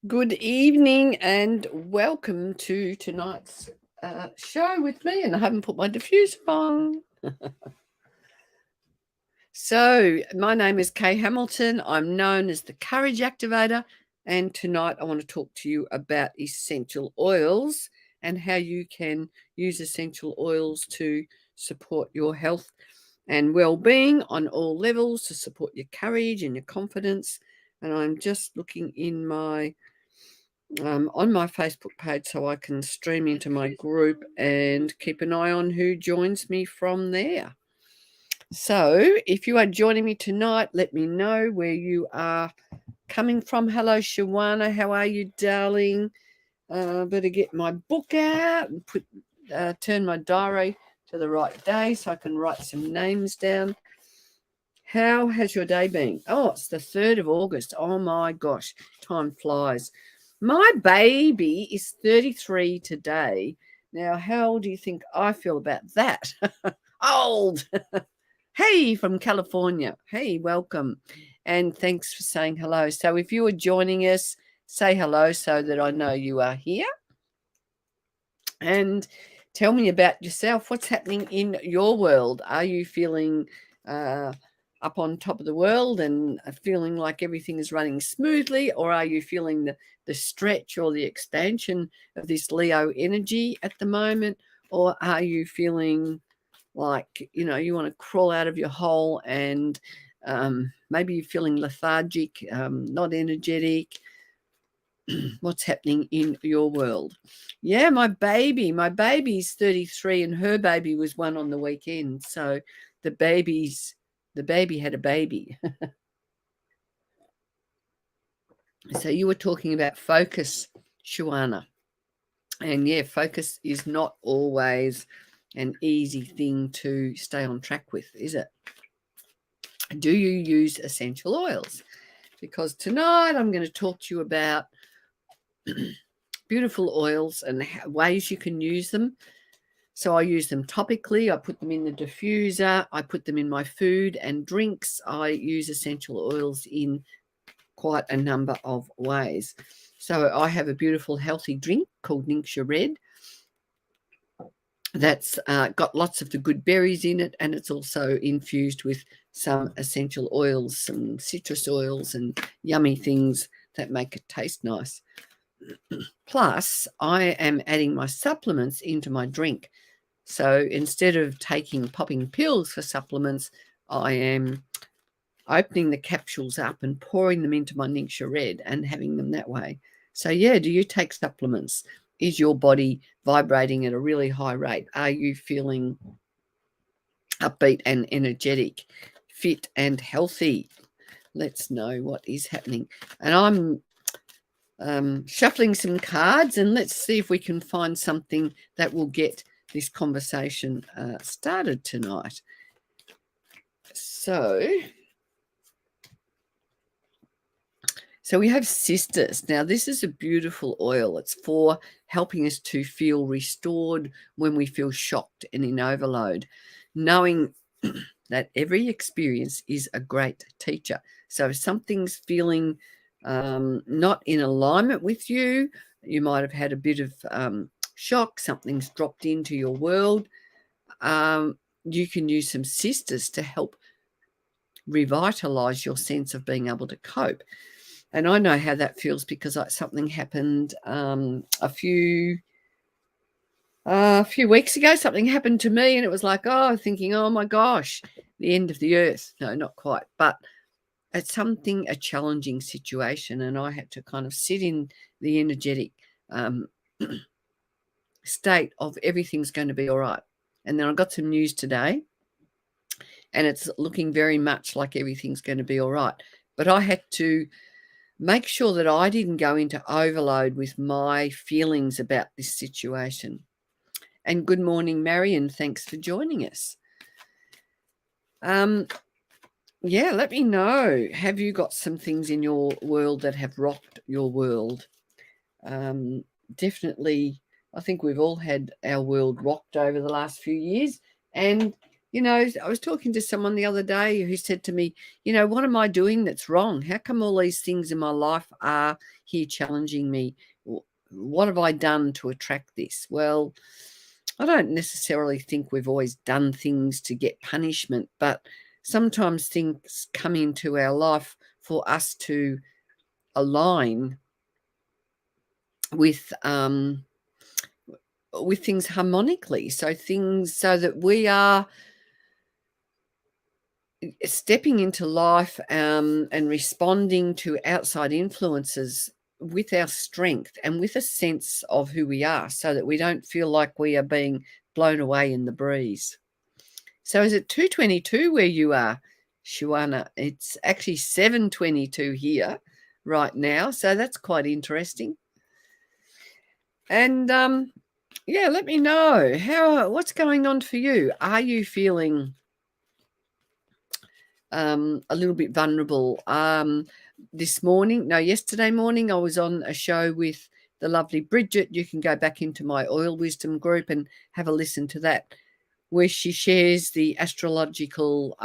Good evening and welcome to tonight's show with me. And I haven't put my diffuser on. So, my name is Kay Hamilton. I'm known as the Courage Activator. And tonight I want to talk to you about essential oils and how you can use essential oils to support your health and well-being on all levels, to support your courage and your confidence. And I'm just looking in my on my Facebook page so I can stream into my group and keep an eye on who joins me from there. So if you are joining me tonight, let me know where you are coming from. Hello, Shawana. How are you, darling? Better get my book out and turn my diary to the right day so I can write some names down. How has your day been? Oh, it's the 3rd of August. Oh, my gosh. Time flies. My baby is 33 today. Now, how do you think I feel about that? Old. Hey, from California. Hey, welcome. And thanks for saying hello. So if you are joining us, say hello so that I know you are here. And tell me about yourself. What's happening in your world? Are you feeling up on top of the world and feeling like everything is running smoothly, or are you feeling the stretch or the expansion of this Leo energy at the moment, or are you feeling like you want to crawl out of your hole and maybe you're feeling lethargic, not energetic? What's happening in your world? Yeah, my baby's 33 and her baby was one on the weekend, so the baby had a baby. So you were talking about focus, Shawana. And yeah, focus is not always an easy thing to stay on track with, is it? Do you use essential oils? Because tonight I'm going to talk to you about beautiful oils and ways you can use them. So I use them topically. I put them in the diffuser. I put them in my food and drinks. I use essential oils in quite a number of ways. So I have a beautiful healthy drink called Ningxia Red that's got lots of the good berries in it, and it's also infused with some essential oils, some citrus oils and yummy things that make it taste nice. Plus, I am adding my supplements into my drink. So instead of popping pills for supplements, I am opening the capsules up and pouring them into my Ningxia Red and having them that way. So yeah, do you take supplements? Is your body vibrating at a really high rate? Are you feeling upbeat and energetic, fit and healthy? Let's know what is happening. And I'm shuffling some cards, and let's see if we can find something that will get this conversation started tonight. So we have Sisters. Now, this is a beautiful oil. It's for helping us to feel restored when we feel shocked and in overload, knowing that every experience is a great teacher. So if something's feeling not in alignment with you, you might have had a bit of shock, something's dropped into your world, you can use some Sisters to help revitalize your sense of being able to cope. And I know how that feels because something happened a few weeks ago. Something happened to me, and it was like, thinking, oh my gosh, the end of the earth. No, not quite, but it's a challenging situation, and I had to kind of sit in the energetic state of everything's going to be all right. And then I got some news today, and it's looking very much like everything's going to be all right. But I had to make sure that I didn't go into overload with my feelings about this situation. And good morning, Marion. Thanks for joining us. Yeah, let me know. Have you got some things in your world that have rocked your world? Definitely, I think we've all had our world rocked over the last few years. And I was talking to someone the other day who said to me, what am I doing that's wrong? How come all these things in my life are here challenging me? What have I done to attract this? Well, I don't necessarily think we've always done things to get punishment, but sometimes things come into our life for us to align with things harmonically. So that we are stepping into life and responding to outside influences with our strength and with a sense of who we are, so that we don't feel like we are being blown away in the breeze. So is it 2:22 where you are, Shuana? It's actually 7:22 here right now, so that's quite interesting. And yeah, let me know what's going on for you. Are you feeling a little bit vulnerable? Yesterday morning, I was on a show with the lovely Bridget. You can go back into my Oil Wisdom group and have a listen to that, where she shares the astrological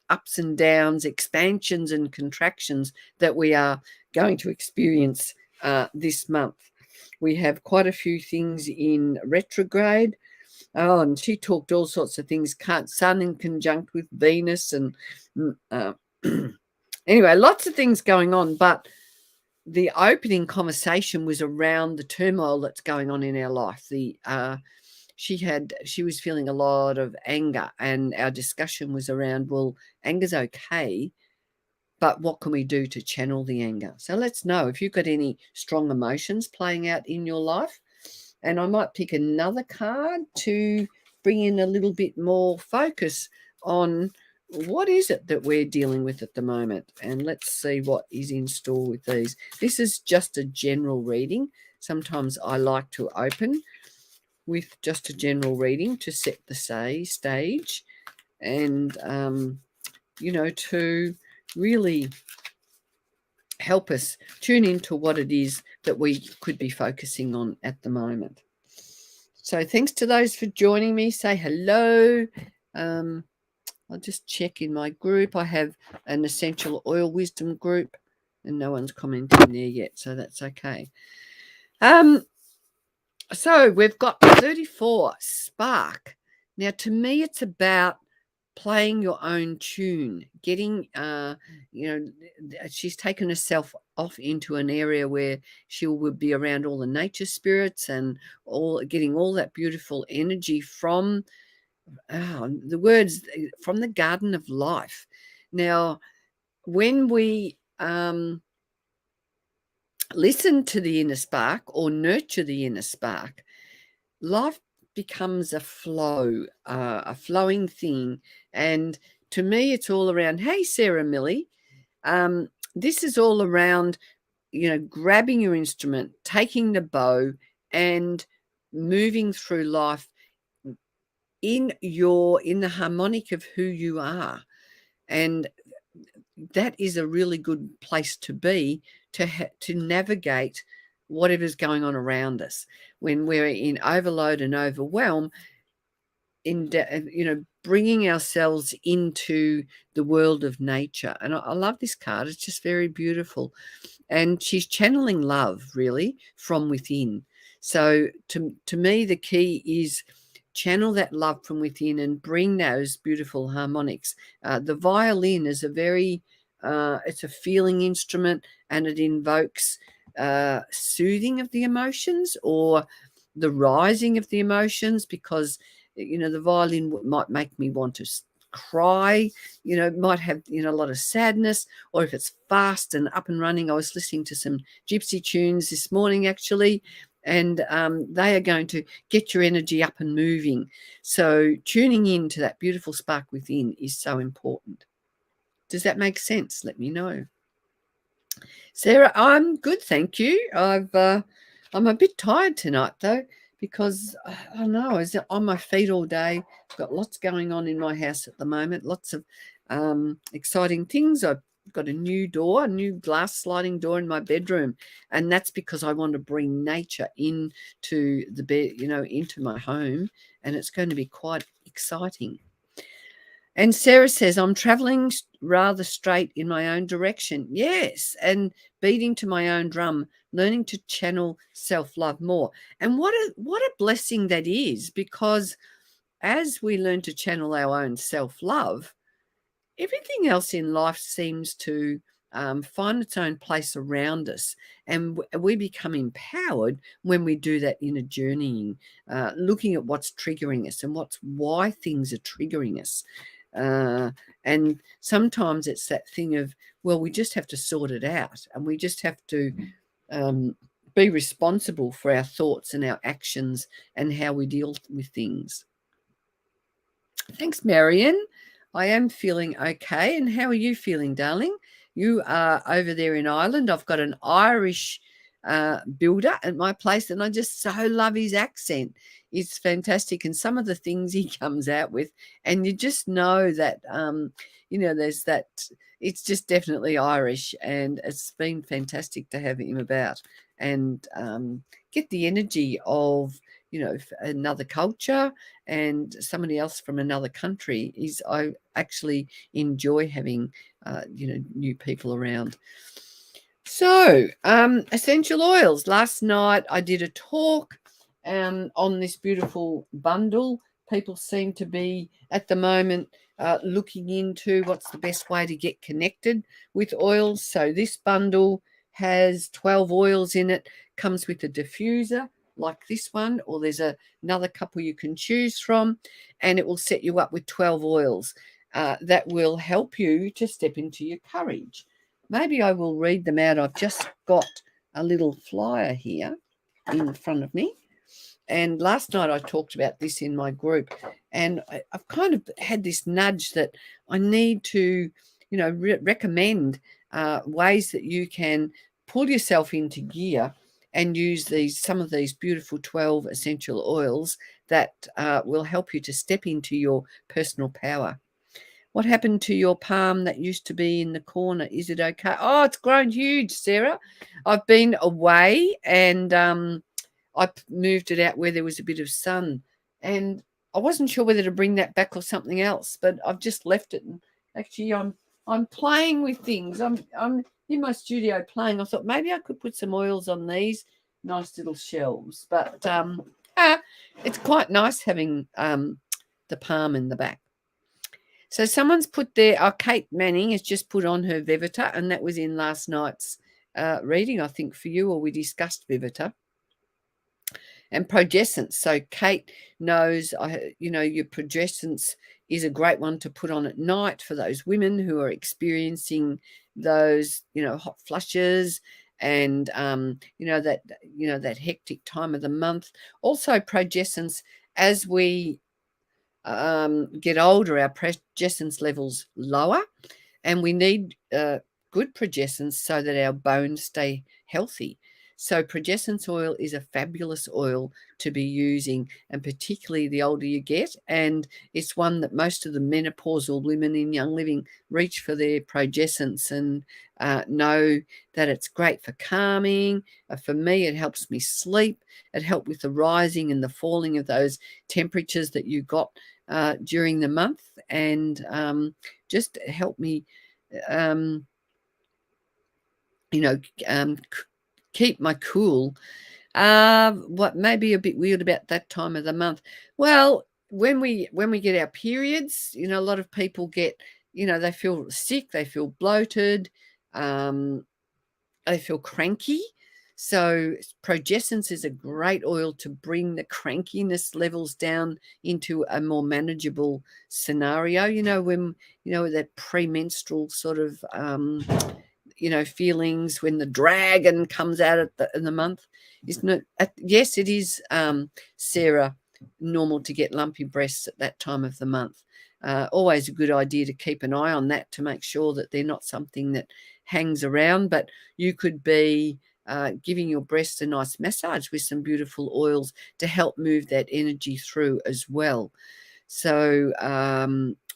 ups and downs, expansions and contractions that we are going to experience this month. We have quite a few things in retrograde. Oh, and she talked all sorts of things, Sun in conjunct with Venus, and anyway, lots of things going on. But the opening conversation was around the turmoil that's going on in our life. She was feeling a lot of anger, and our discussion was around, well, anger's okay, but what can we do to channel the anger? So let's know if you've got any strong emotions playing out in your life. And I might pick another card to bring in a little bit more focus on what is it that we're dealing with at the moment. And let's see what is in store with these. This is just a general reading. Sometimes I like to open with just a general reading to set the stage and, to really help us tune into what it is that we could be focusing on at the moment. So thanks to those for joining me. Say hello. I'll just check in my group. I have an Essential Oil Wisdom group, and no one's commenting there yet, so that's okay. So we've got 34, Spark. Now, to me, it's about playing your own tune, getting, she's taken herself off into an area where she would be around all the nature spirits and getting all that beautiful energy from the words from the garden of life. Now, when we listen to the inner spark or nurture the inner spark, life becomes a flowing thing. And to me, it's all around, hey, Sarah Millie, this is all around, grabbing your instrument, taking the bow and moving through life in the harmonic of who you are. And that is a really good place to be, to navigate whatever's going on around us. When we're in overload and overwhelm, bringing ourselves into the world of nature. And I love this card. It's just very beautiful. And she's channeling love, really, from within. So to me, the key is channel that love from within and bring those beautiful harmonics. The violin is it's a feeling instrument, and it invokes soothing of the emotions or the rising of the emotions, because the violin might make me want to cry, might have a lot of sadness, or if it's fast and up and running. I was listening to some gypsy tunes this morning actually, and they are going to get your energy up and moving. So tuning in to that beautiful spark within is so important. Does that make sense? Let me know. Sarah, I'm good, thank you. I'm a bit tired tonight though, because I don't know, I was on my feet all day. I've got lots going on in my house at the moment, lots of exciting things. I've got a new glass sliding door in my bedroom, and that's because I want to bring nature into the bed, into my home, and it's going to be quite exciting. And Sarah says, I'm traveling rather straight in my own direction. Yes. And beating to my own drum, learning to channel self-love more. And what a blessing that is, because as we learn to channel our own self-love, everything else in life seems to find its own place around us, and we become empowered when we do that inner journeying, looking at what's triggering us and why things are triggering us. And sometimes it's that thing of, well, we just have to sort it out, and we just have to be responsible for our thoughts and our actions and how we deal with things. Thanks, Marion. I am feeling okay. And how are you feeling, darling? You are over there in Ireland. I've got an Irish builder at my place, and I just so love his accent. It's fantastic. And some of the things he comes out with, and you just know that, there's that, it's just definitely Irish. And it's been fantastic to have him about and get the energy of, another culture and somebody else from another country. I actually enjoy having new people around. So essential oils. Last night I did a talk on this beautiful bundle. People seem to be at the moment looking into what's the best way to get connected with oils. So this bundle has 12 oils in it, comes with a diffuser like this one, or there's another couple you can choose from, and it will set you up with 12 oils that will help you to step into your courage. Maybe I will read them out. I've just got a little flyer here in front of me. And last night I talked about this in my group, and I've kind of had this nudge that I need to, recommend ways that you can pull yourself into gear and use some of these beautiful 12 essential oils that will help you to step into your personal power. What happened to your palm that used to be in the corner? Is it okay? Oh, it's grown huge, Sarah. I've been away, and I moved it out where there was a bit of sun, and I wasn't sure whether to bring that back or something else, but I've just left it. And actually, I'm playing with things. I'm in my studio playing. I thought maybe I could put some oils on these nice little shelves, but it's quite nice having the palm in the back. So someone's put there, Kate Manning has just put on her Vivita, and that was in last night's reading, I think, for you, or we discussed Vivita. And progescence. So Kate knows, your progescence is a great one to put on at night for those women who are experiencing those, hot flushes and, that hectic time of the month. Also progescence, as we get older, our progescence levels lower, and we need good progescence so that our bones stay healthy. So progescence oil is a fabulous oil to be using, and particularly the older you get. And it's one that most of the menopausal women in Young Living reach for their progescence and know that it's great for calming. For me, it helps me sleep. It helped with the rising and the falling of those temperatures that you got during the month, and just help me keep my cool. What may be a bit weird about that time of the month? Well, when we get our periods, a lot of people get, they feel sick, they feel bloated, they feel cranky. So progescence is a great oil to bring the crankiness levels down into a more manageable scenario. When that premenstrual sort of feelings when the dragon comes out in the month. Isn't it? Yes, it is, Sarah, normal to get lumpy breasts at that time of the month. Always a good idea to keep an eye on that to make sure that they're not something that hangs around, but you could be giving your breasts a nice massage with some beautiful oils to help move that energy through as well. So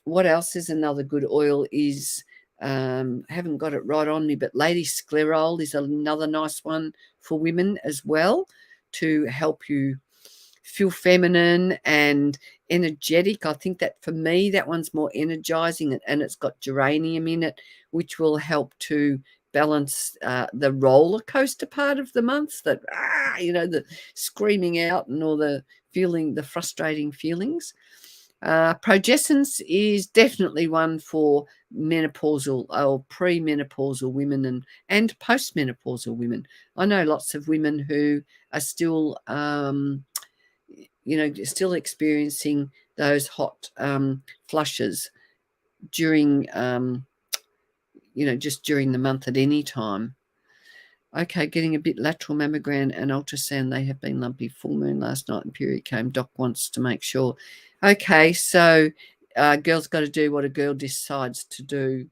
what else is another good oil is, haven't got it right on me, but lady sclerol is another nice one for women as well to help you feel feminine and energetic. I think that for me, that one's more energizing, and it's got geranium in it, which will help to balance the roller coaster part of the months, that the screaming out and all the frustrating feelings. Progescence is definitely one for menopausal or premenopausal women and postmenopausal women. I know lots of women who are still still experiencing those hot flushes during just during the month at any time. Okay, getting a bit lateral mammogram and ultrasound. They have been lumpy. Full moon last night and period came. Doc wants to make sure. Okay, so girl's got to do what a girl decides to do,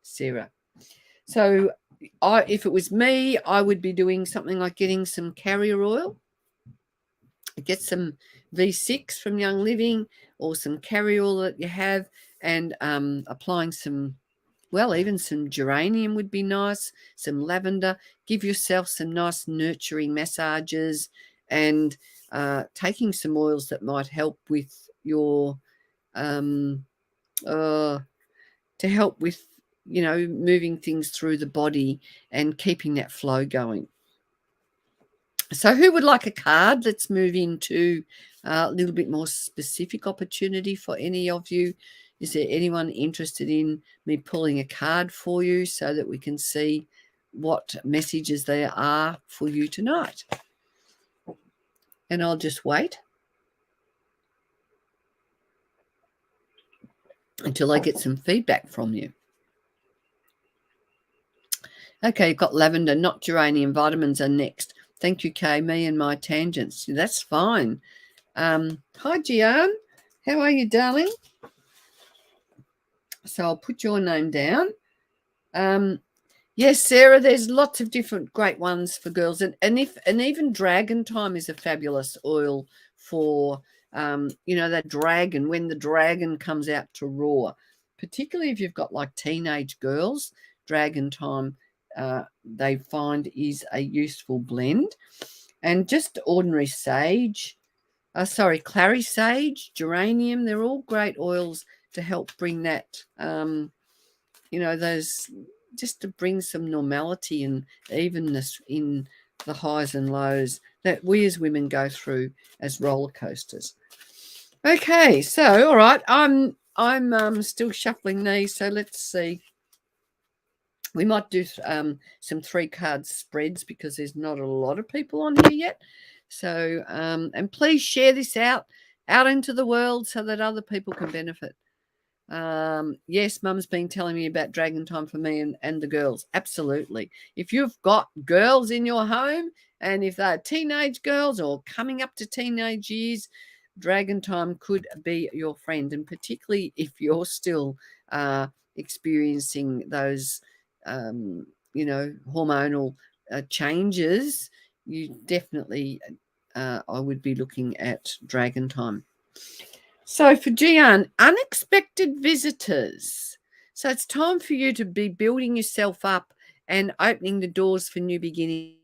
Sarah. So if it was me, I would be doing something like getting some carrier oil. Get some V6 from Young Living or some carrier oil that you have, and applying some, well, even some geranium would be nice, some lavender. Give yourself some nice nurturing massages, and taking some oils that might help with your, to help with, moving things through the body and keeping that flow going. So who would like a card? Let's move into a little bit more specific opportunity for any of you. Is there anyone interested in me pulling a card for you so that we can see what messages there are for you tonight? And I'll just wait until I get some feedback from you. Okay, you've got lavender, not geranium. Vitamins are next. Thank you, Kay. Me and my tangents. That's fine. Hi, Gian. How are you, darling? So I'll put your name down. Yes, Sarah, there's lots of different great ones for girls. And even Dragon Time is a fabulous oil for, that dragon, when the dragon comes out to roar. Particularly if you've got like teenage girls, Dragon Time, they find is a useful blend. And just ordinary sage, clary sage, geranium, they're all great oils to help bring that, those, just to bring some normality and evenness in the highs and lows that we as women go through as roller coasters. Okay, so all right, I'm still shuffling these, so let's see. We might do some 3-card spreads because there's not a lot of people on here yet. So, and please share this out into the world so that other people can benefit. Yes, Mum's been telling me about Dragon Time for me and the girls. Absolutely. If you've got girls in your home, and if they're teenage girls or coming up to teenage years, Dragon Time could be your friend. And particularly if you're still experiencing those, hormonal changes, you definitely, I would be looking at Dragon Time. So for Gian, unexpected visitors. So it's time for you to be building yourself up and opening the doors for new beginnings.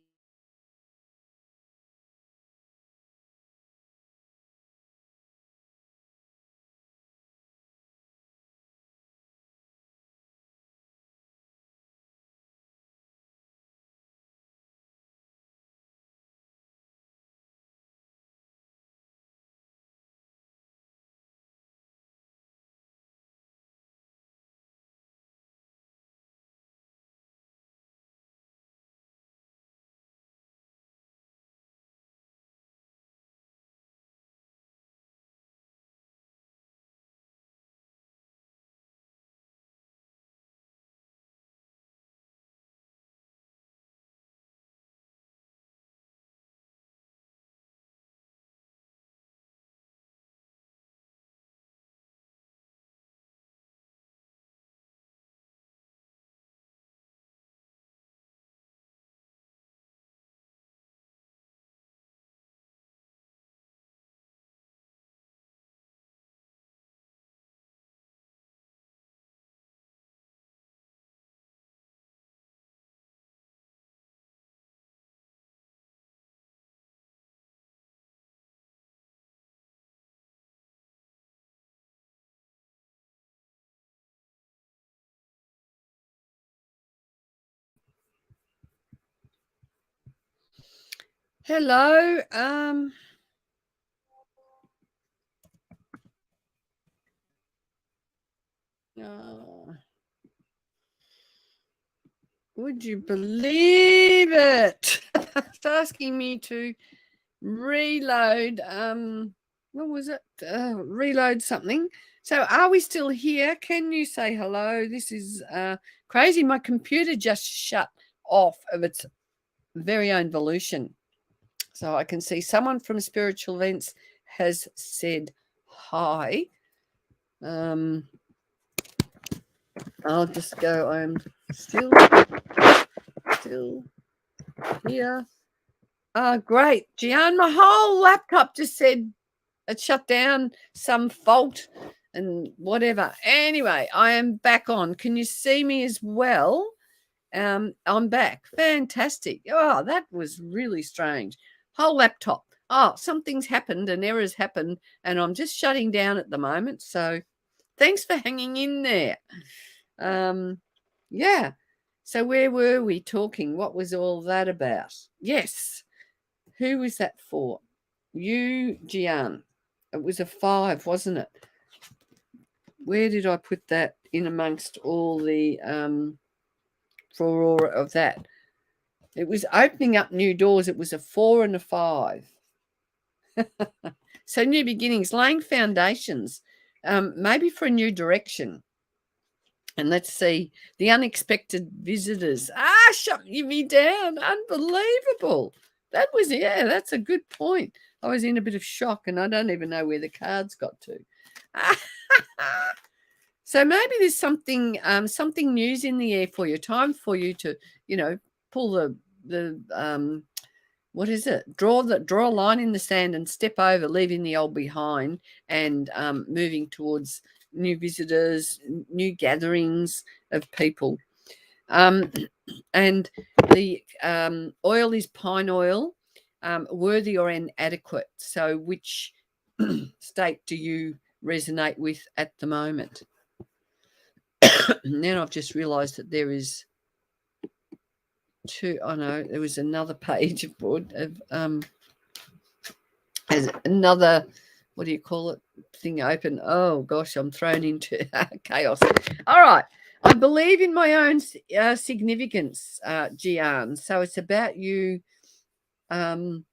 Hello. Uh, would you believe it? It's asking me to reload. What was it? Reload something. So, are we still here? Can you say hello? This is crazy. My computer just shut off of its very own volition. So I can see someone from Spiritual Events has said hi. I'll just go. I'm still here. Oh, great. Gian, my whole laptop just said it shut down, some fault and whatever. Anyway, I am back on. Can you see me as well? I'm back. Fantastic. Oh, that was really strange. Whole laptop. Oh, something's happened, an error's happened, and I'm just shutting down at the moment. So thanks for hanging in there. Yeah. So where were we talking? What was all that about? Yes. Who was that for? You, Gian. It was a 5, wasn't it? Where did I put that in amongst all the for of that? It was opening up new doors. It was a 4 and a 5. So new beginnings, laying foundations, maybe for a new direction. And let's see, the unexpected visitors. Shut me down. Unbelievable. That was, yeah, that's a good point. I was in a bit of shock and I don't even know where the cards got to. So maybe there's something news in the air for you. Time for you to, pull the what is it? Draw a line in the sand and step over, leaving the old behind, and moving towards new visitors, new gatherings of people. And the oil is pine oil, worthy or inadequate. So which state do you resonate with at the moment? And then I've just realised that there is there was another page of as another, what do you call it, thing open. Oh gosh, I'm thrown into chaos. All right, I believe in my own significance, Gian. So it's about you, having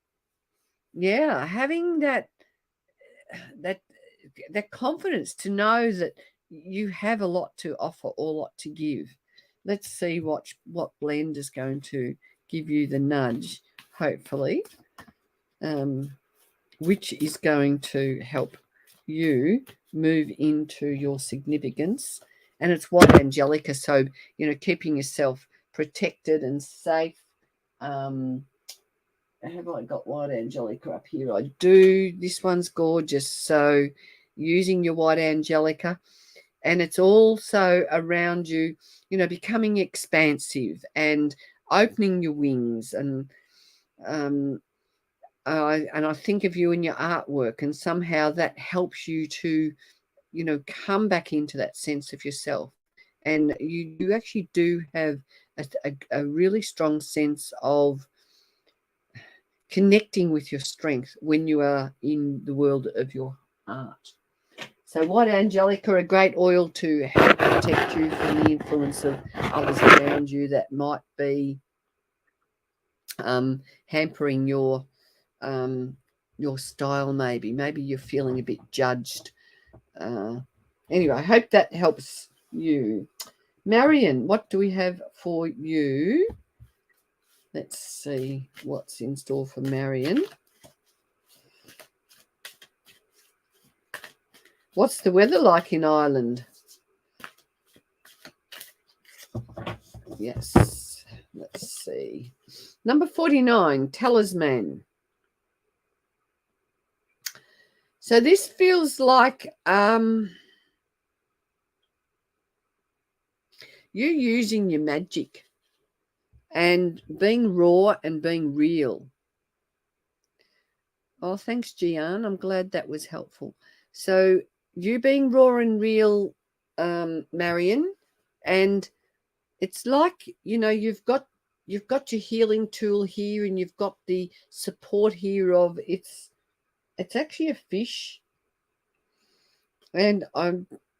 that confidence to know that you have a lot to offer or a lot to give. Let's see what blend is going to give you the nudge, hopefully, which is going to help you move into your significance. And it's white angelica, so keeping yourself protected and safe. Have I got white angelica up here? I do. This one's gorgeous. So using your white angelica, and it's also around you, becoming expansive and opening your wings. And I think of you in your artwork, and somehow that helps you to, come back into that sense of yourself. And you actually do have a really strong sense of connecting with your strength when you are in the world of your art. So white angelica, a great oil to help protect you from the influence of others around you that might be hampering your style. Maybe you're feeling a bit judged. Anyway, I hope that helps you. Marion, what do we have for you? Let's see what's in store for Marion. What's the weather like in Ireland? Yes, let's see. Number 49, talisman. So this feels like you using your magic and being raw and being real. Oh, thanks, Gian. I'm glad that was helpful. So you being raw and real, Marion, and it's like, you've got you've got your healing tool here, and you've got the support here of it's actually a fish, and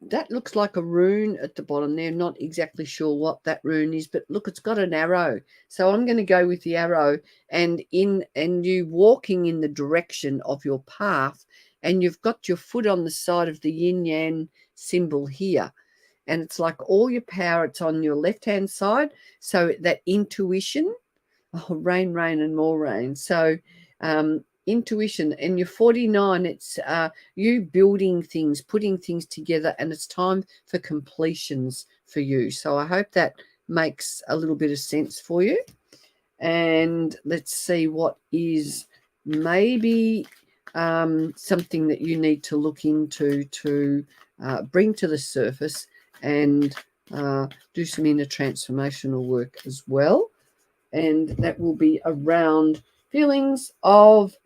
that looks like a rune at the bottom there. Not exactly sure what that rune is, but look, it's got an arrow. So I'm going to go with the arrow, and you walking in the direction of your path, and you've got your foot on the side of the yin yang symbol here. And it's like all your power, it's on your left hand side. So that intuition, oh, rain, rain, and more rain. So intuition, and you're 49, it's you building things, putting things together, and it's time for completions for you. So I hope that makes a little bit of sense for you. And let's see what is maybe something that you need to look into to bring to the surface and do some inner transformational work as well. And that will be around feelings of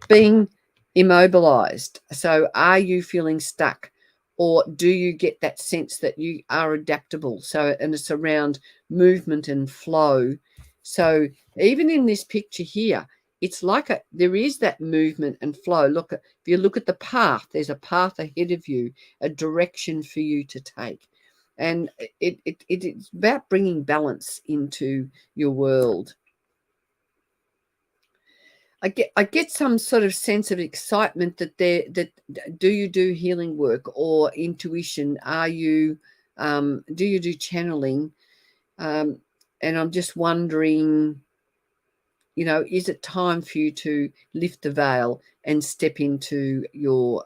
being immobilized. So are you feeling stuck, or do you get that sense that you are adaptable? So, and it's around movement and flow. So even in this picture here, it's like there is that movement and flow. Look, if you look at the path, there's a path ahead of you, a direction for you to take. And it's about bringing balance into your world. I get some sort of sense of excitement that do you do healing work or intuition? Are you do you do channeling? And I'm just wondering, is it time for you to lift the veil and step into your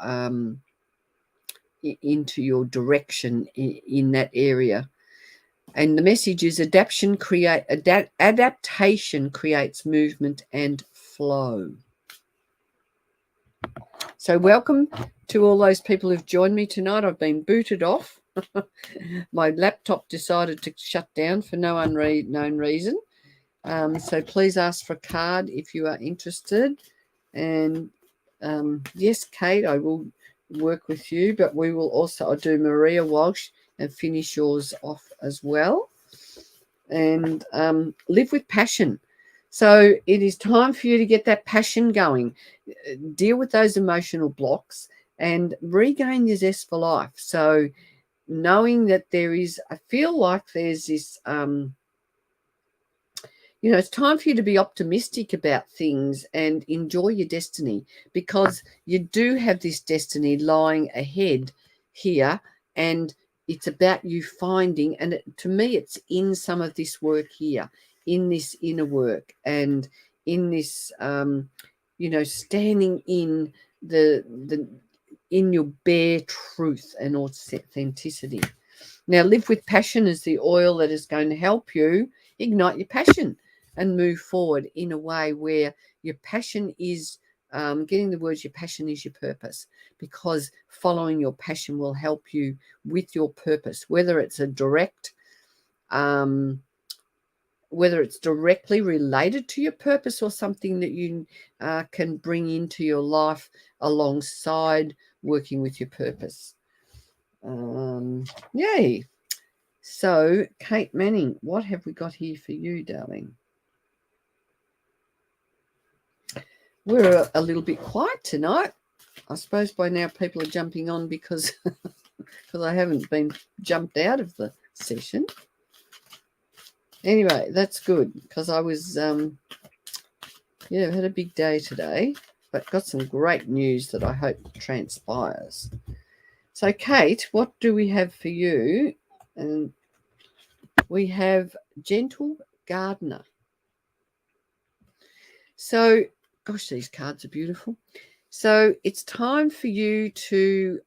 direction in that area? And the message is adaptation creates movement and flow. So welcome to all those people who've joined me tonight. I've been booted off. My laptop decided to shut down for no unknown reason. So please ask for a card if you are interested. And yes, Kate, I will work with you, but we will also, I'll do Maria Walsh and finish yours off as well. And live with passion. So it is time for you to get that passion going, deal with those emotional blocks, and regain your zest for life. So knowing that I feel like there's this, it's time for you to be optimistic about things and enjoy your destiny, because you do have this destiny lying ahead here, and it's about you finding, and to me, it's in some of this work here, in this inner work, and in this, standing in in your bare truth and authenticity. Now, live with passion is the oil that is going to help you ignite your passion and move forward in a way where your passion is getting the words, your passion is your purpose, because following your passion will help you with your purpose, whether it's whether it's directly related to your purpose or something that you can bring into your life alongside working with your purpose. Yay. So, Kate Manning, what have we got here for you, darling? We're a little bit quiet tonight. I suppose by now people are jumping on because I haven't been jumped out of the session. Anyway, that's good, because I was, I've had a big day today, but got some great news that I hope transpires. So, Kate, what do we have for you? And we have Gentle Gardener. So, gosh, these cards are beautiful. So it's time for you to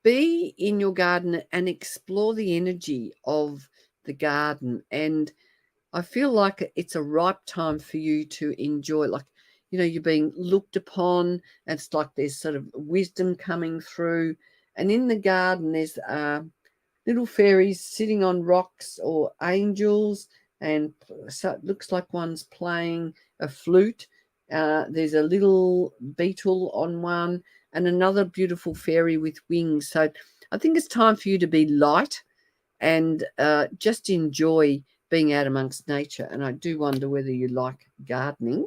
be in your garden and explore the energy of the garden. And I feel like it's a ripe time for you to enjoy, like, you're being looked upon, and it's like there's sort of wisdom coming through. And in the garden, there's little fairies sitting on rocks, or angels, and so it looks like one's playing a flute. There's a little beetle on one, and another beautiful fairy with wings. So I think it's time for you to be light and just enjoy being out amongst nature. And I do wonder whether you like gardening.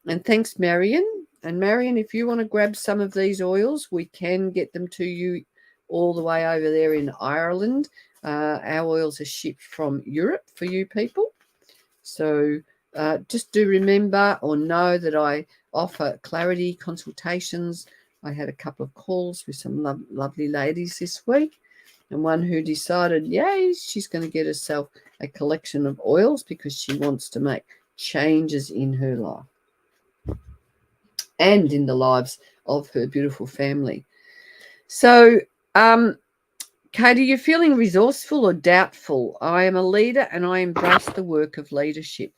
And thanks, Marion. And Marion, if you want to grab some of these oils, we can get them to you all the way over there in Ireland. Our oils are shipped from Europe for you people. So just do remember or know that I offer clarity consultations. I had a couple of calls with some lovely ladies this week, and one who decided, yay, she's going to get herself a collection of oils because she wants to make changes in her life and in the lives of her beautiful family. So, Katie, you're feeling resourceful or doubtful? I am a leader and I embrace the work of leadership.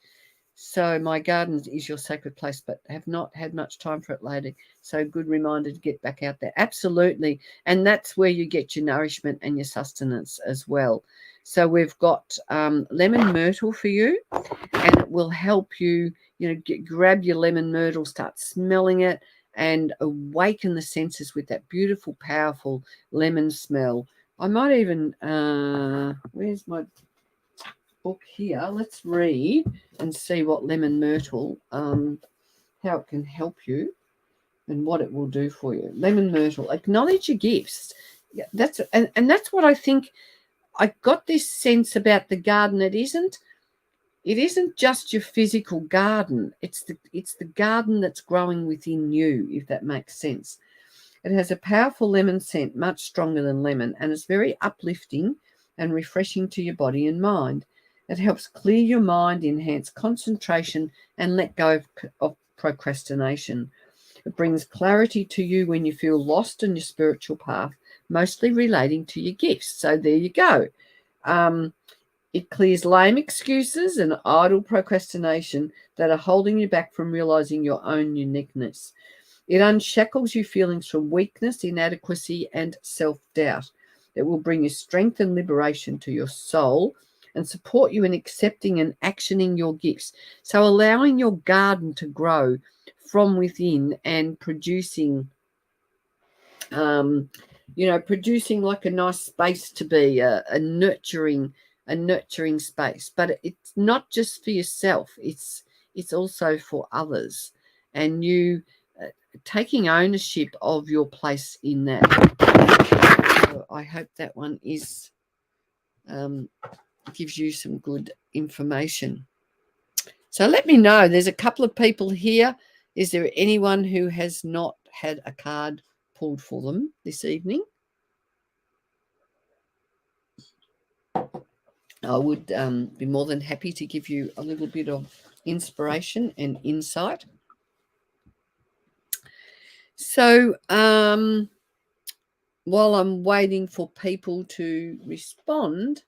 So my garden is your sacred place, but have not had much time for it lately. So good reminder to get back out there. Absolutely. And that's where you get your nourishment and your sustenance as well. So we've got lemon myrtle for you, and it will help you, grab your lemon myrtle, start smelling it, and awaken the senses with that beautiful, powerful lemon smell. I might even, where's my book here? Let's read and see what lemon myrtle, how it can help you and what it will do for you. Lemon myrtle, acknowledge your gifts. Yeah, that's what I think. I got this sense about the garden. It isn't just your physical garden. It's the garden that's growing within you, if that makes sense. It has a powerful lemon scent, much stronger than lemon, and it's very uplifting and refreshing to your body and mind. It helps clear your mind, enhance concentration, and let go of procrastination. It brings clarity to you when you feel lost in your spiritual path, mostly relating to your gifts. So there you go. It clears lame excuses and idle procrastination that are holding you back from realizing your own uniqueness. It unshackles you feelings from weakness, inadequacy, and self-doubt. It will bring you strength and liberation to your soul and support you in accepting and actioning your gifts. So allowing your garden to grow from within and producing producing like a nice space to be a nurturing space. But it's not just for yourself, it's also for others, and you taking ownership of your place in that. So I hope that one is gives you some good information. So let me know. There's a couple of people here. Is there anyone who has not had a card pulled for them this evening? I would be more than happy to give you a little bit of inspiration and insight. So while I'm waiting for people to respond,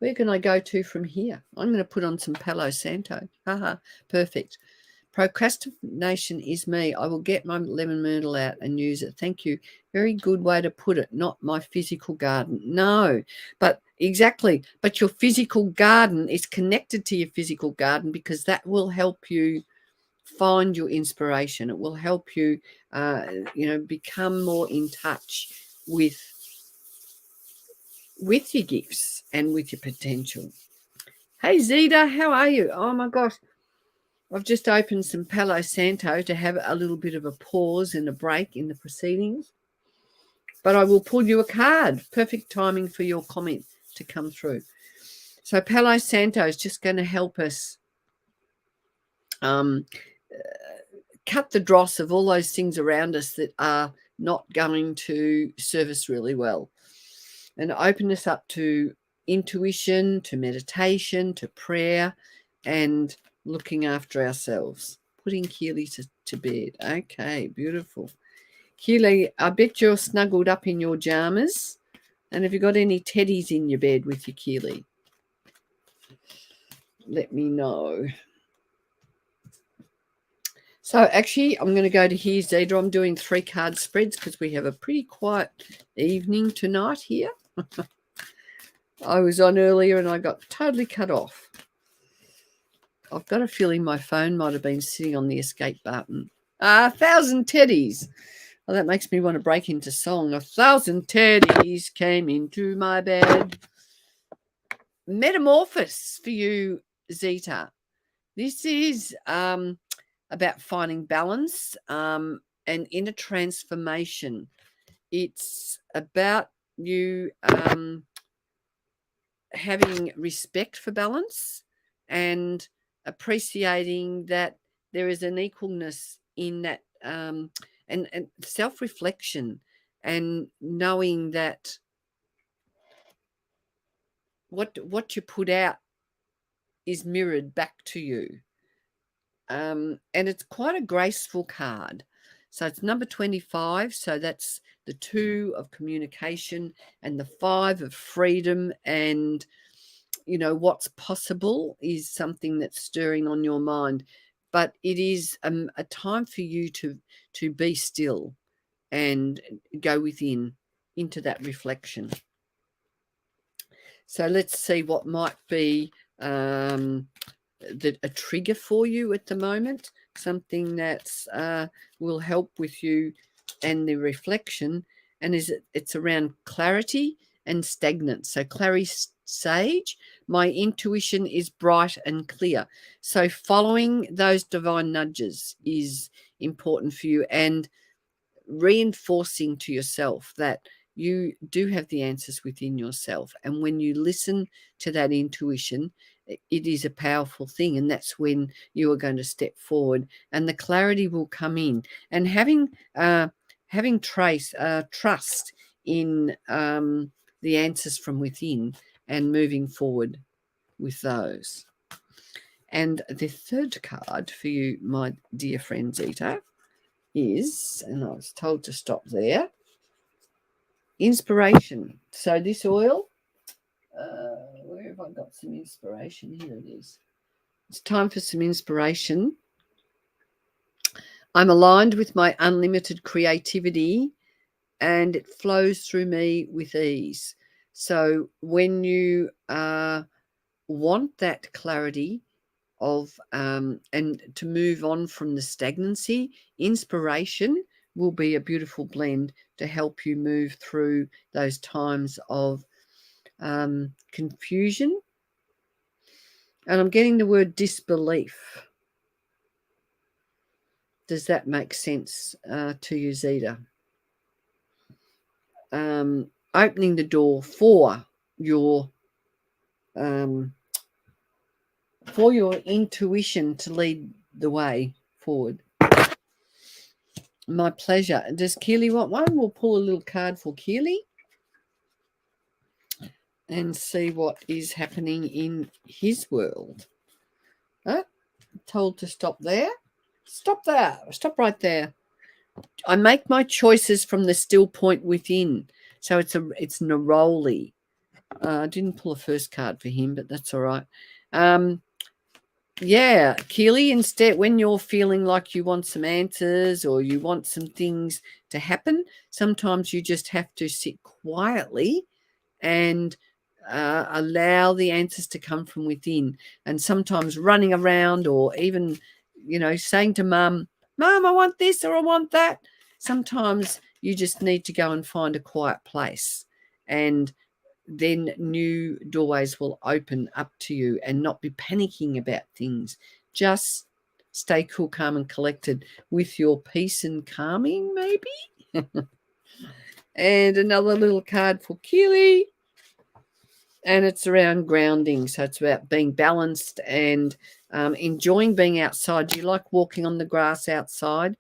where can I go to from here? I'm going to put on some Palo Santo. Haha, perfect. Procrastination is me. I will get my lemon myrtle out and use it. Thank you. Very good way to put it. Not my physical garden. No, but exactly. But your physical garden is connected to your physical garden because that will help you find your inspiration. It will help you, become more in touch with your gifts and with your potential. Hey, Zita, how are you? Oh, my gosh. I've just opened some Palo Santo to have a little bit of a pause and a break in the proceedings. But I will pull you a card. Perfect timing for your comment to come through. So Palo Santo is just going to help us cut the dross of all those things around us that are not going to serve us really well, and open us up to intuition, to meditation, to prayer, and looking after ourselves. Putting Keely to bed. Okay, beautiful. Keely, I bet you're snuggled up in your jammers. And have you got any teddies in your bed with you, Keely? Let me know. So actually, I'm going to go to here, Zeta. I'm doing 3 card spreads because we have a pretty quiet evening tonight here. I was on earlier and I got totally cut off. I've got a feeling my phone might have been sitting on the escape button. 1,000 teddies. Oh, that makes me want to break into song. 1,000 teddies came into my bed. Metamorphosis for you, Zeta. This is about finding balance and inner transformation. It's about you having respect for balance and appreciating that there is an equalness in that, and self-reflection, and knowing that what you put out is mirrored back to you. And it's quite a graceful card. So it's number 25. So that's the 2 of communication and the 5 of freedom, and what's possible is something that's stirring on your mind. But it is a time for you to be still and go within into that reflection. So let's see what might be a trigger for you at the moment, something that will help with you and the reflection. And it's around clarity and stagnant. So Clary Sage, my intuition is bright and clear. So following those divine nudges is important for you, and reinforcing to yourself that you do have the answers within yourself. And when you listen to that intuition, it is a powerful thing, and that's when you are going to step forward and the clarity will come in. And having trust in the answers from within and moving forward with those. And the third card for you, my dear friend Zeta, is, and I was told to stop there, inspiration. So this oil, where have I got some inspiration? Here it is. It's time for some inspiration. I'm aligned with my unlimited creativity and it flows through me with ease. So when you want that clarity of and to move on from the stagnancy, inspiration will be a beautiful blend to help you move through those times of confusion. And I'm getting the word disbelief. Does that make sense to you, Zeta? Opening the door for your intuition to lead the way forward. My pleasure. Does Keely want one? We'll pull a little card for Keely and see what is happening in his world. Told to stop there. Stop there. Stop right there. I make my choices from the still point within. So it's Neroli. I didn't pull a first card for him, but that's all right. Yeah, Keely, instead, when you're feeling like you want some answers or you want some things to happen, sometimes you just have to sit quietly and allow the answers to come from within. And sometimes running around, or even, saying to Mum, I want this or I want that. Sometimes you just need to go and find a quiet place, and then new doorways will open up to you, and not be panicking about things. Just stay cool, calm and collected with your peace and calming, maybe. And another little card for Keely. And it's around grounding. So it's about being balanced and enjoying being outside. Do you like walking on the grass outside?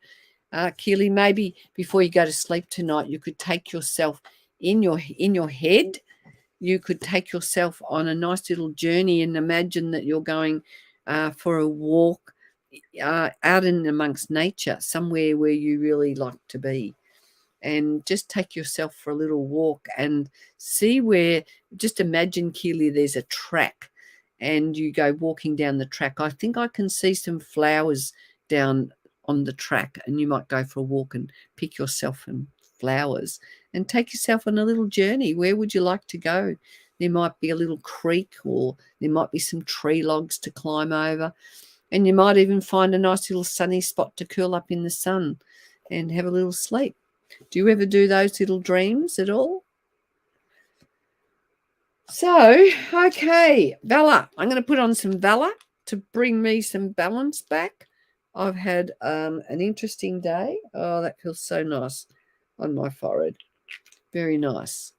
Keely, maybe before you go to sleep tonight, you could take yourself in your head. You could take yourself on a nice little journey and imagine that you're going for a walk out in amongst nature, somewhere where you really like to be. And just take yourself for a little walk and see where, just imagine, Keely, there's a track and you go walking down the track. I think I can see some flowers down on the track, and you might go for a walk and pick yourself some flowers and take yourself on a little journey. Where would you like to go? There might be a little creek, or there might be some tree logs to climb over, and you might even find a nice little sunny spot to curl up in the sun and have a little sleep. Do you ever do those little dreams at all? So, okay, Valor. I'm going to put on some Valor to bring me some balance back. I've had an interesting day. Oh, that feels so nice on my forehead. Very nice.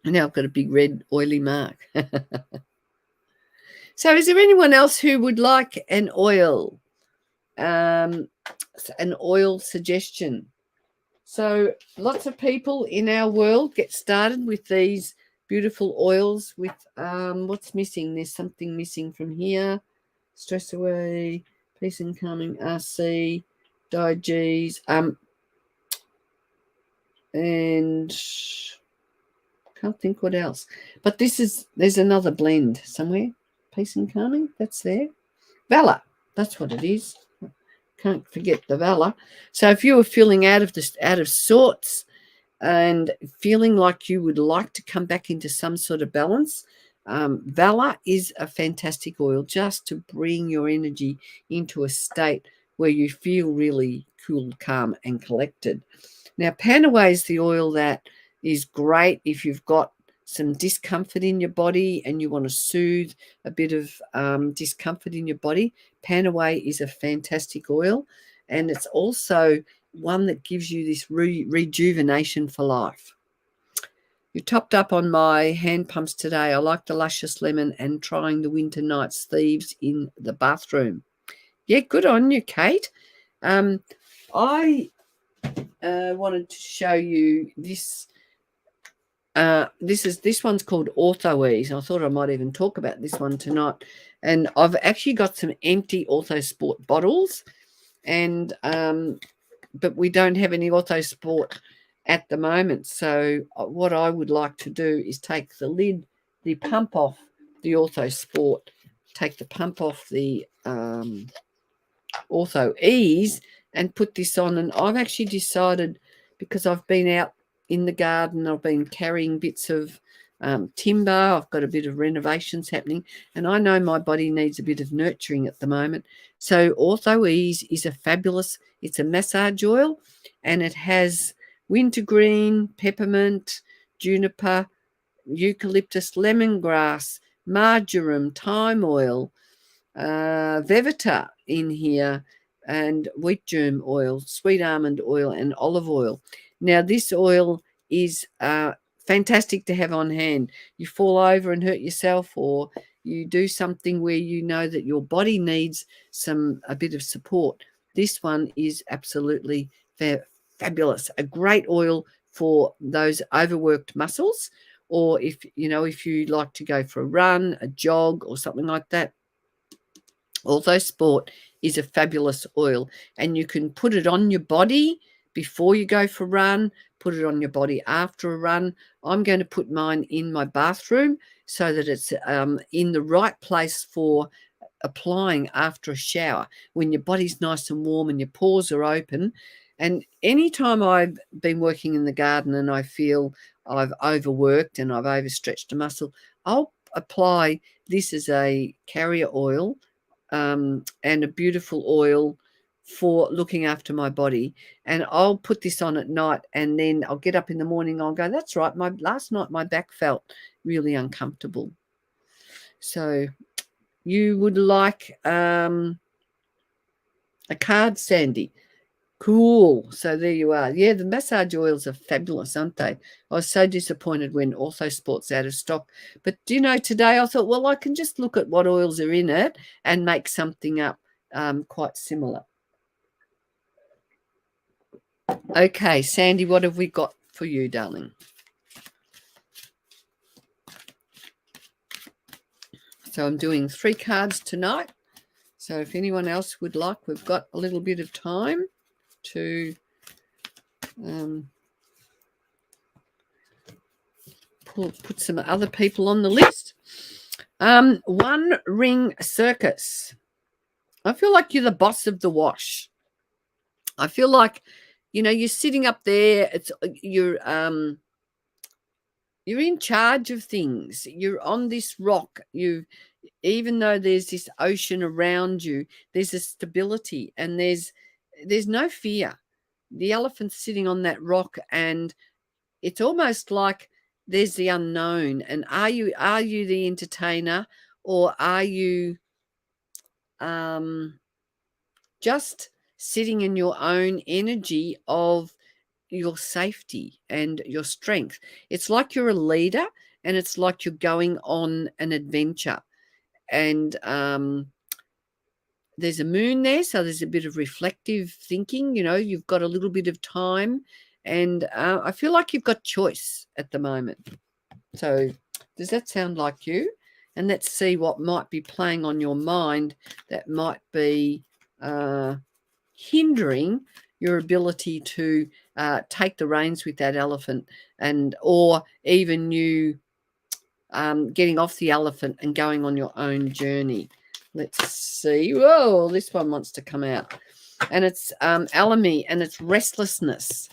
And now I've got a big red oily mark. So is there anyone else who would like an oil suggestion? So lots of people in our world get started with these beautiful oils with what's missing? There's something missing from here. Stress away, peace and calming, RC, Digees, and can't think what else. But there's another blend somewhere. Peace and calming, that's there. Valor, that's what it is. Can't forget the Valor. So if you were feeling out of sorts and feeling like you would like to come back into some sort of balance, Valor is a fantastic oil just to bring your energy into a state where you feel really cool, calm, and collected. Now, Panaway is the oil that is great if you've got some discomfort in your body and you want to soothe a bit of discomfort in your body. Panaway is a fantastic oil, and it's also one that gives you this rejuvenation for life. You topped up on my hand pumps today. I like the Luscious Lemon and trying the Winter Nights Thieves in the bathroom. Yeah, good on you, Kate. I wanted to show you this. This one's called Ortho-Ease. I thought I might even talk about this one tonight. And I've actually got some empty Orthosport bottles, and but we don't have any Orthosport at the moment. So what I would like to do is take the lid, the pump off the Orthosport, take the pump off the Ortho-Ease, and put this on. And I've actually decided, because I've been out in the garden, I've been carrying bits of timber, I've got a bit of renovations happening, and I know my body needs a bit of nurturing at the moment. So Ortho-Ease is a fabulous, it's a massage oil, and it has wintergreen, peppermint, juniper, eucalyptus, lemongrass, marjoram, thyme oil, Vevita in here, and wheat germ oil, sweet almond oil, and olive oil. Now, this oil is fantastic to have on hand. You fall over and hurt yourself, or you do something where you know that your body needs a bit of support. This one is absolutely fabulous. A great oil for those overworked muscles, or if you like to go for a run, a jog, or something like that. Orthosport is a fabulous oil, and you can put it on your body before you go for a run, put it on your body after a run. I'm going to put mine in my bathroom so that it's in the right place for applying after a shower, when your body's nice and warm and your pores are open. And anytime I've been working in the garden and I feel I've overworked and I've overstretched a muscle, I'll apply this as a carrier oil, and a beautiful oil for looking after my body. And I'll put this on at night, and then I'll get up in the morning, I'll go, that's right, last night my back felt really uncomfortable. So you would like a card, Sandy? Cool. So there you are. Yeah, the massage oils are fabulous, aren't they? I was so disappointed when Orthosport's out of stock. But do you know, today I thought, well, I can just look at what oils are in it and make something up quite similar. Okay, Sandy, what have we got for you, darling? So I'm doing 3 cards tonight. So if anyone else would like, we've got a little bit of time to put some other people on the list. One Ring Circus. I feel like you're the boss of the wash. I feel like, you're sitting up there. You're in charge of things. You're on this rock. Even though there's this ocean around you, there's a stability, and there's no fear. the elephant's sitting on that rock, and it's almost like there's the unknown. And are you the entertainer, or are you just sitting in your own energy of your safety and your strength? It's like you're a leader, and it's like you're going on an adventure. And there's a moon there, so there's a bit of reflective thinking. You've got a little bit of time, and I feel like you've got choice at the moment. So does that sound like you? And let's see what might be playing on your mind that might be hindering your ability to take the reins with that elephant, or even you getting off the elephant and going on your own journey. Let's see. Whoa, this one wants to come out. And it's alamy, and it's restlessness.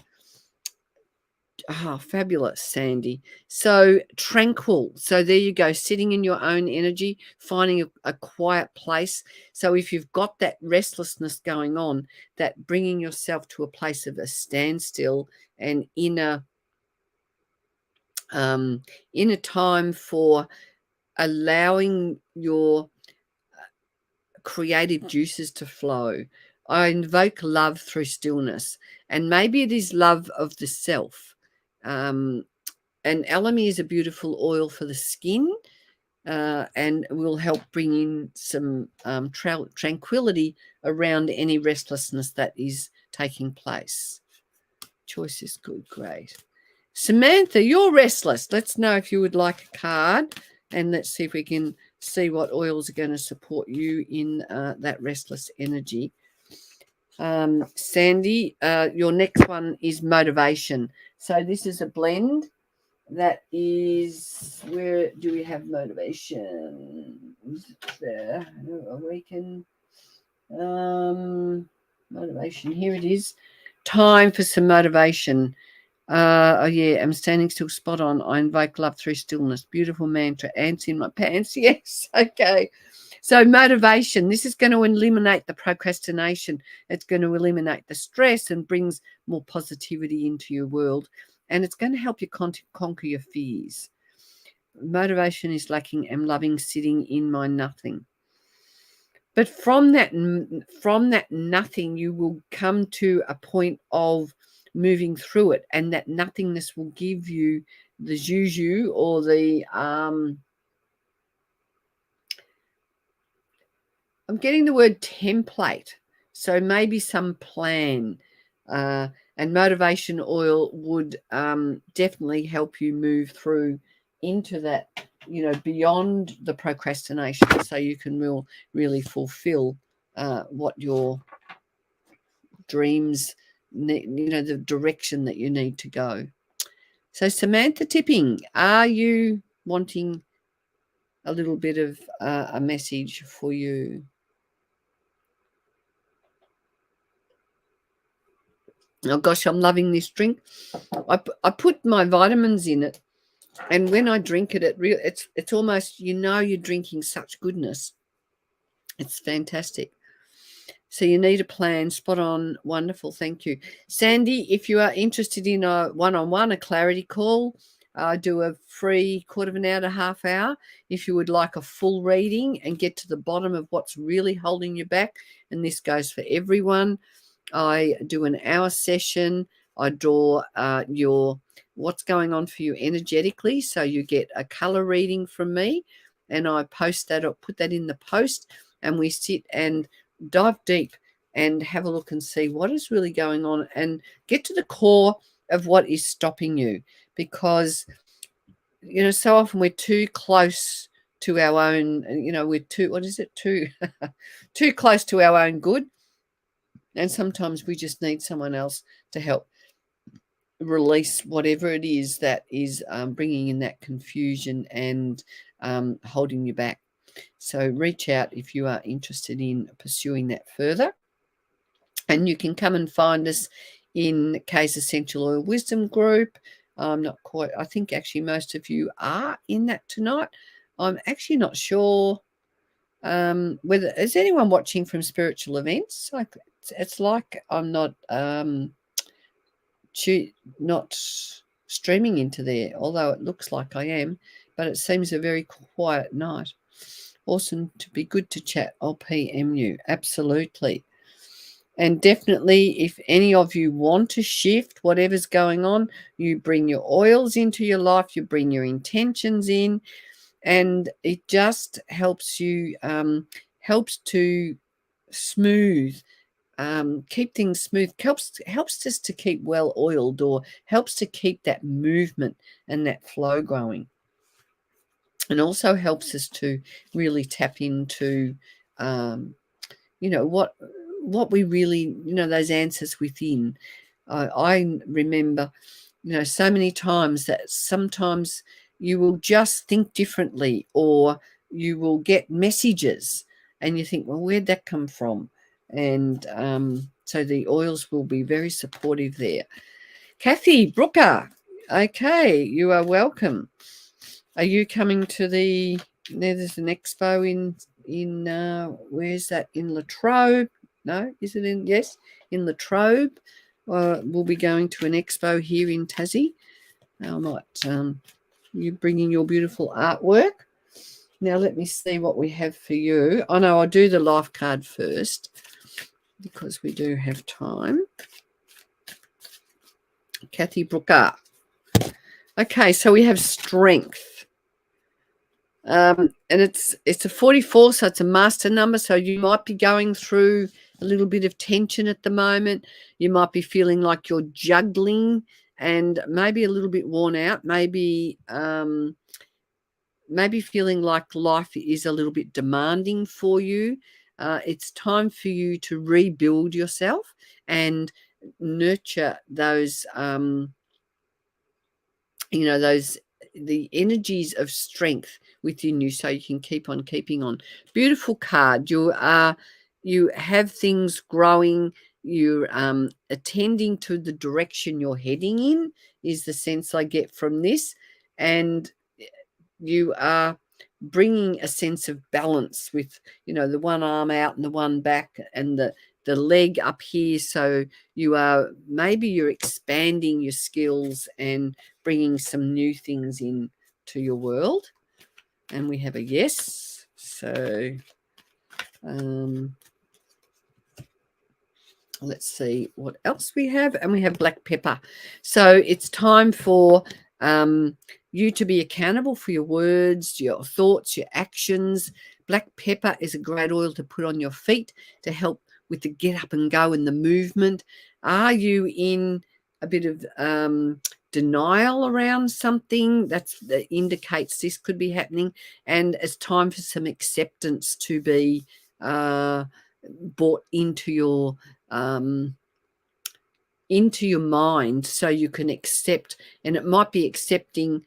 Oh, fabulous, Sandy. So tranquil. So there you go, sitting in your own energy, finding a quiet place. So if you've got that restlessness going on, that bringing yourself to a place of a standstill and inner time for allowing your creative juices to flow. I invoke love through stillness, and maybe it is love of the self. And alamy is a beautiful oil for the skin, and will help bring in some tranquility around any restlessness that is taking place. Choice is good, great. Samantha, you're restless. Let's know if you would like a card, and let's see if we can see what oils are going to support you in that restless energy. Sandy, your next one is motivation. So this is a blend that is, where do we have motivation? There, awaken. Motivation, here it is. Time for some motivation. Oh yeah, I'm standing still, spot on. I invoke love through stillness. Beautiful mantra. Ants in my pants. Yes. Okay. So motivation. This is going to eliminate the procrastination. It's going to eliminate the stress and brings more positivity into your world. And it's going to help you conquer your fears. Motivation is lacking. I'm loving sitting in my nothing. But from that nothing, you will come to a point of moving through it, and that nothingness will give you the juju, or the I'm getting the word template, so maybe some plan, and motivation oil would definitely help you move through into that, beyond the procrastination, so you can really fulfill what your dreams, the direction that you need to go. So Samantha Tipping, are you wanting a little bit of a message for you? Oh gosh, I'm loving this drink. I put my vitamins in it, and when I drink it, it's almost, you're drinking such goodness. It's fantastic. So you need a plan. Spot on. Wonderful. Thank you. Sandy, if you are interested in a one-on-one, a clarity call, I do a free quarter of an hour to half hour. If you would like a full reading and get to the bottom of what's really holding you back, and this goes for everyone, I do an hour session. I draw what's going on for you energetically. So you get a color reading from me, and I post that, or put that in the post, and we sit and dive deep and have a look and see what is really going on, and get to the core of what is stopping you. Because, so often we're too close to our own, we're too close to our own good. And sometimes we just need someone else to help release whatever it is that is bringing in that confusion and holding you back. So reach out if you are interested in pursuing that further. And you can come and find us in Kay's Essential Oil Wisdom Group. I'm not quite, I think actually most of you are in that tonight. I'm actually not sure whether, is anyone watching from spiritual events? It's like I'm not not streaming into there, although it looks like I am, but it seems a very quiet night. Awesome to be good to chat. I'll PM you. Absolutely. And definitely, if any of you want to shift whatever's going on, you bring your oils into your life, you bring your intentions in, and it just helps you, helps to smooth, keep things smooth, helps us to keep well oiled, or helps to keep that movement and that flow going, and also helps us to really tap into, what we really, those answers within. I remember, so many times that sometimes you will just think differently, or you will get messages and you think, well, where'd that come from? And so the oils will be very supportive there. Kathy Brooker, okay, you are welcome. Are you coming to there's an expo in where's that, in Latrobe? No, is it in, yes, in Latrobe. We'll be going to an expo here in Tassie. I might, you bringing your beautiful artwork. Now let me see what we have for you. Oh no, I'll do the life card first because we do have time. Kathy Brooker. Okay, so we have strength. And it's a 44, so it's a master number. So you might be going through a little bit of tension at the moment. You might be feeling like you're juggling and maybe a little bit worn out. Maybe feeling like life is a little bit demanding for you. It's time for you to rebuild yourself and nurture those, the energies of strength within you, so you can keep on keeping on. Beautiful card. You have things growing. You're attending to the direction you're heading in, is the sense I get from this. And you are bringing a sense of balance with, the one arm out and the one back and the leg up here. So you're expanding your skills and bringing some new things in to your world. And we have a yes. So let's see what else we have. And we have black pepper. So it's time for you to be accountable for your words, your thoughts, your actions. Black pepper is a great oil to put on your feet to help with the get up and go and the movement. Are you in a bit of denial around something? That indicates this could be happening. And it's time for some acceptance to be brought into your mind, so you can accept. And it might be accepting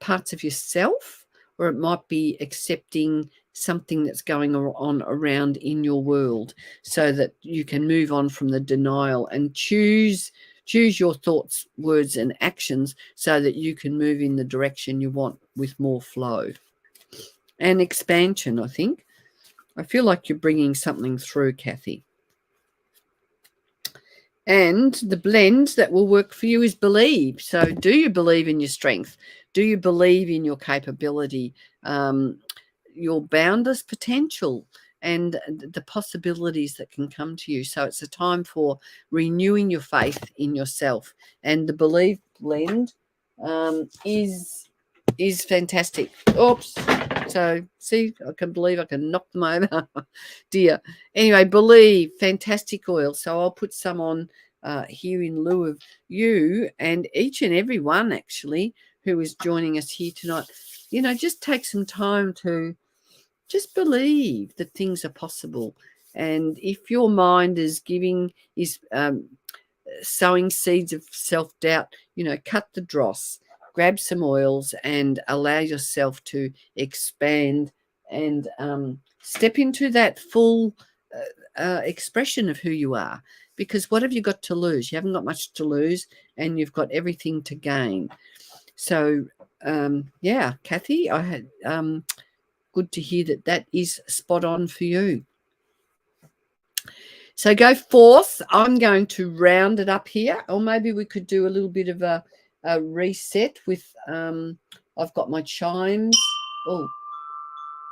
parts of yourself, or it might be accepting something that's going on around in your world, so that you can move on from the denial and choose your thoughts, words, and actions, so that you can move in the direction you want with more flow and expansion. I feel like you're bringing something through, Kathy. And the blend that will work for you is believe. So do you believe in your strength? Do you believe in your capability, your boundless potential, and the possibilities that can come to you? So it's a time for renewing your faith in yourself. And the believe blend is fantastic. Oops. So see, I can believe I can knock them over. Dear. Anyway, believe, fantastic oil. So I'll put some on here in lieu of you and each and every one, actually, who is joining us here tonight. Just take some time to just believe that things are possible. And if your mind is sowing seeds of self-doubt, cut the dross, grab some oils and allow yourself to expand and step into that full expression of who you are. Because what have you got to lose? You haven't got much to lose, and you've got everything to gain. So, Kathy, I had good to hear that is spot on for you. So go forth. I'm going to round it up here, or maybe we could do a little bit of a reset with, I've got my chimes. Oh,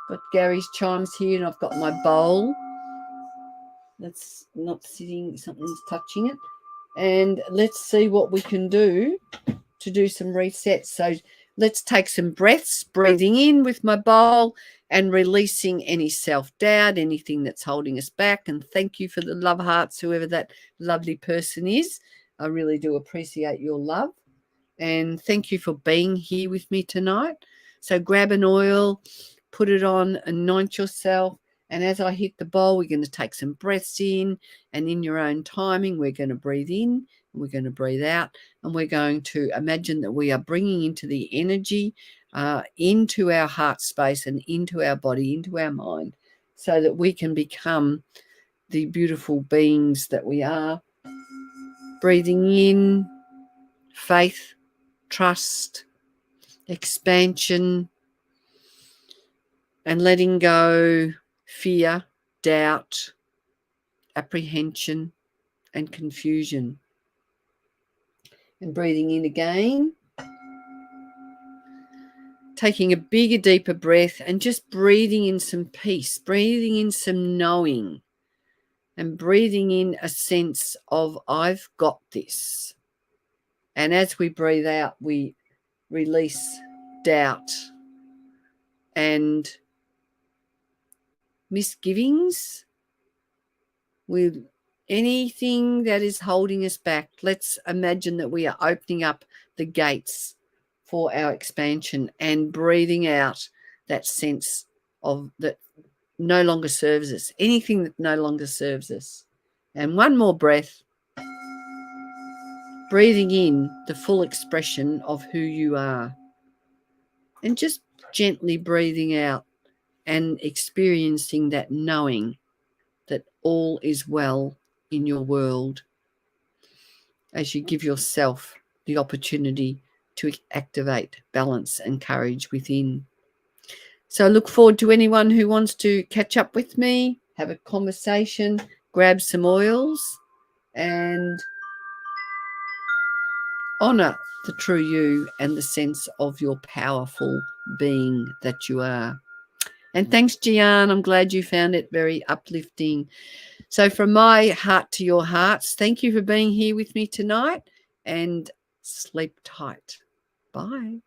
got Gary's chimes here, and I've got my bowl. That's not sitting, something's touching it. And let's see what we can do to do some resets. So let's take some breaths, breathing in with my bowl and releasing any self-doubt, anything that's holding us back. And thank you for the love hearts, whoever that lovely person is. I really do appreciate your love. And thank you for being here with me tonight. So grab an oil, put it on, anoint yourself. And as I hit the bowl, we're going to take some breaths in, and in your own timing, we're going to breathe in, and we're going to breathe out, and we're going to imagine that we are bringing into the energy, into our heart space and into our body, into our mind, so that we can become the beautiful beings that we are. Breathing in, faith, trust, expansion, and letting go fear, doubt, apprehension, and confusion. And breathing in again, taking a bigger, deeper breath, and just breathing in some peace, breathing in some knowing, and breathing in a sense of I've got this. And as we breathe out, we release doubt and misgivings, with anything that is holding us back. Let's imagine that we are opening up the gates for our expansion and breathing out that sense of that no longer serves us, anything that no longer serves us. And one more breath, breathing in the full expression of who you are, and just gently breathing out and experiencing that knowing that all is well in your world, as you give yourself the opportunity to activate balance and courage within. So I look forward to anyone who wants to catch up with me, have a conversation, grab some oils, and honor the true you and the sense of your powerful being that you are. And thanks, Gian. I'm glad you found it very uplifting. So from my heart to your hearts, thank you for being here with me tonight, and sleep tight. Bye.